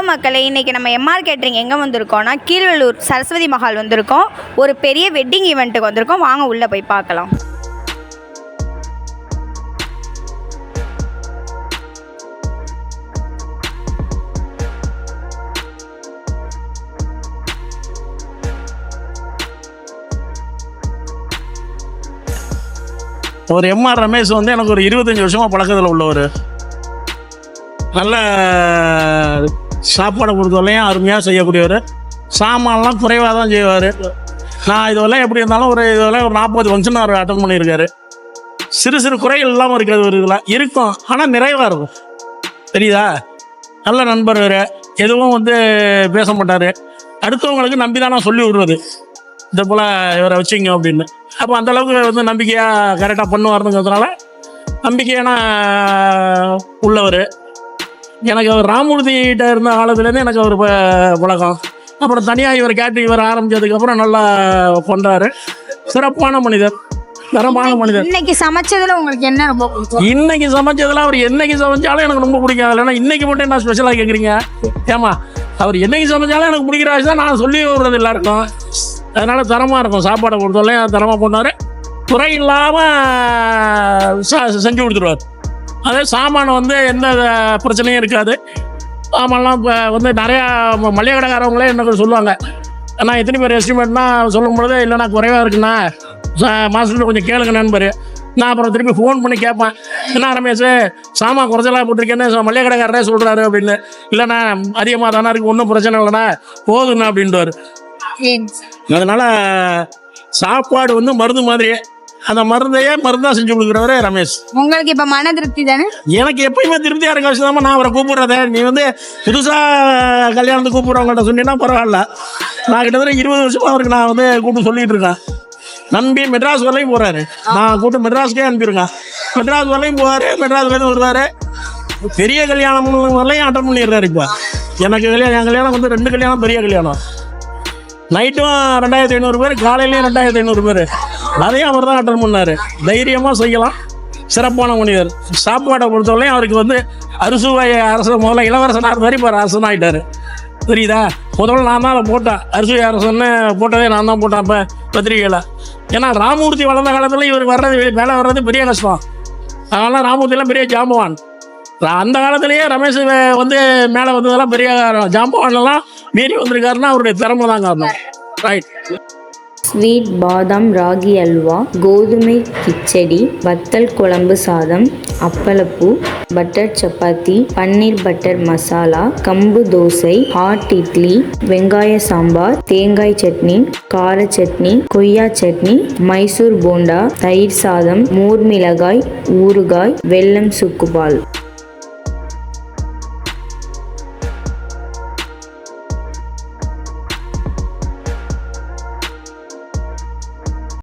மக்களே, இன்றைக்கி நம்ம எம்ஆர் கேட்ரிங் எங்கே வந்திருக்கோம்னா கீழ்வெள்ளூர் சரஸ்வதி மஹால் வந்திருக்கோம். ஒரு பெரிய வெட்டிங் ஈவெண்ட்டுக்கு வந்திருக்கோம். வாங்க உள்ளே போய் பார்க்கலாம். ஒரு எம்ஆர் ரமேஷ் வந்து எனக்கு ஒரு 25 வருஷமாக பழக்கத்தில் உள்ளவர். நல்ல சாப்பாடை பொறுத்தவரையும் அருமையாக செய்யக்கூடியவர். சாமான்லாம் குறைவாக தான் செய்வார். நான் இதுவெல்லாம் எப்படி இருந்தாலும் இதுவெல்லாம் ஒரு 40 ஃபங்க்ஷன் அவர் அட்டன் பண்ணியிருக்காரு. சிறு சிறு குறைகள் இல்லாமல் இருக்காது. ஒரு இதெல்லாம் இருக்கும், ஆனால் நிறைவாக இருக்கும். தெரியுதா? நல்ல நண்பர் வேறு. எதுவும் வந்து பேச மாட்டார். அடுத்தவங்களுக்கு நம்பி தான் நான் சொல்லி விடுறது, இதை போல் இவரை வச்சுங்க அப்படின்னு. அப்போ அந்தளவுக்கு வந்து நம்பிக்கையாக கரெக்டாக பண்ணுவாருங்கிறதுனால நம்பிக்கையான உள்ளவர். எனக்கு அவர் ராமூர்த்திகிட்ட இருந்த காலத்துலேருந்து எனக்கு அவர் பழக்கம். அப்புறம் தனியாக இவர் கேட்ரிங் இவர் ஆரம்பித்ததுக்கப்புறம் நல்லா பண்ணுறாரு. சிறப்பான மனிதர், தரமான மனிதர். இன்னைக்கு சமைச்சதில் உங்களுக்கு என்ன ரொம்ப பிடிக்கும்? இன்னைக்கு சமைச்சதில் அவர் என்னைக்கு சமைச்சாலும் எனக்கு ரொம்ப பிடிக்கும். இல்லைன்னா இன்னைக்கு மட்டும் என்ன ஸ்பெஷலாக கேட்குறீங்க? ஏமா, அவர் என்னைக்கு சமைச்சாலும் எனக்கு பிடிக்கிறாச்சு தான் நான் சொல்லி விடுறது எல்லாருக்கும். அதனால் தரமாக இருக்கும். சாப்பாடை பொறுத்தவரையும் தரமாக பண்ணார். குறை இல்லாமல் செஞ்சு கொடுத்துருவார். அதே சாமான் வந்து எந்த பிரச்சனையும் இருக்காது. சாமான்லாம் இப்போ வந்து நிறையா மளிகை கடைக்காரவங்களே எனக்கு சொல்லுவாங்க, நான் எத்தனை பேர் எஸ்டிமேட்னா சொல்லும் பொழுது, இல்லைண்ணா குறைவாக இருக்குண்ணா, மாதத்துல கொஞ்சம் கேளுங்க நண்பர். நான் அப்புறம் திருப்பி ஃபோன் பண்ணி கேட்பேன், என்ன ரமேஷ் சாமான் குறைச்சலாக போட்டிருக்கேன்னு மளிகை கடைக்காரரே சொல்கிறாரு அப்படின்னு. இல்லைண்ணா அதிகமாக தானே இருக்குது, ஒன்றும் பிரச்சனை இல்லைண்ணா, போதுண்ணா அப்படின்ட்டு. அதனால் சாப்பாடு வந்து மருந்து மாதிரியே, அந்த மருந்தையே மருந்தாக செஞ்சு கொடுக்குறவரே ரமேஷ். உங்களுக்கு இப்போ மன திருப்தி தானே? எனக்கு எப்பயுமே திருப்தியாக இருக்க விஷயம் தான் நான் அவரை கூப்பிட்றதே. நீ வந்து புதுசாக கல்யாணத்துக்கு கூப்பிட்றவங்கள்ட்ட சொன்னீங்கன்னா பரவாயில்ல. நான் கிட்டத்தட்ட 20 வருஷமாக அவருக்கு நான் வந்து கூப்பிட்டு சொல்லிகிட்டு இருக்கேன். நம்பி மெட்ராஸ் வரலையும் போகிறாரு. நான் கூப்பிட்டு மெட்ராஸ்க்கே அனுப்பியிருக்கேன். மெட்ராஸ் வரலையும் போவார், மெட்ராஸ்லேருந்து வருவார். பெரிய கல்யாணம் வரலையும் அட்டன் பண்ணிடுறாரு. இப்போ எனக்கு என் கல்யாணம் வந்து 2 கல்யாணம் பெரிய கல்யாணம். நைட்டும் 2500 பேர், காலையிலையும் 2500 பேர். அதையும் அவர் தான் அட்டன் பண்ணார். தைரியமாக செய்யலாம். சிறப்பான மனிதர். சாப்பாடை பொறுத்தவரையும் அவருக்கு வந்து அறுசுவை அரசன், முதல்ல இளவரசனார் மாதிரி இப்போ அரசன் ஆகிட்டார். தெரியுதா? முதல்ல நான் தான் அதை போட்டேன். அறுசுவை அரசன்னு போட்டதே நான் தான் போட்டேன் இப்போ பத்திரிகையில். ஏன்னா ராமூர்த்தி வளர்ந்த காலத்தில் இவர் வர்றது, மேலே வர்றது பெரிய கஷ்டம். அதனால் ராமூர்த்திலாம் பெரிய ஜாம்பவான். அந்த காலத்திலேயே ரமேஷ் வந்து மேலே வந்ததெல்லாம் பெரிய ஜாம்பவான்லாம் மீறி வந்திருக்காருன்னா அவருடைய திறமை தான் காரணம். ரைட். ஸ்வீட் பாதாம் ராகி அல்வா, கோதுமை கிச்சடி, வத்தல் குழம்பு சாதம், அப்பளப்பூ, பட்டர் சப்பாத்தி, பன்னீர் பட்டர் மசாலா, கம்பு தோசை, ஹாட் இட்லி, வெங்காய சாம்பார், தேங்காய் சட்னி, கார சட்னி, கொய்யா சட்னி, மைசூர் போண்டா, தயிர் சாதம், மோர் மிளகாய், ஊறுகாய், வெல்லம் சுக்குபால்.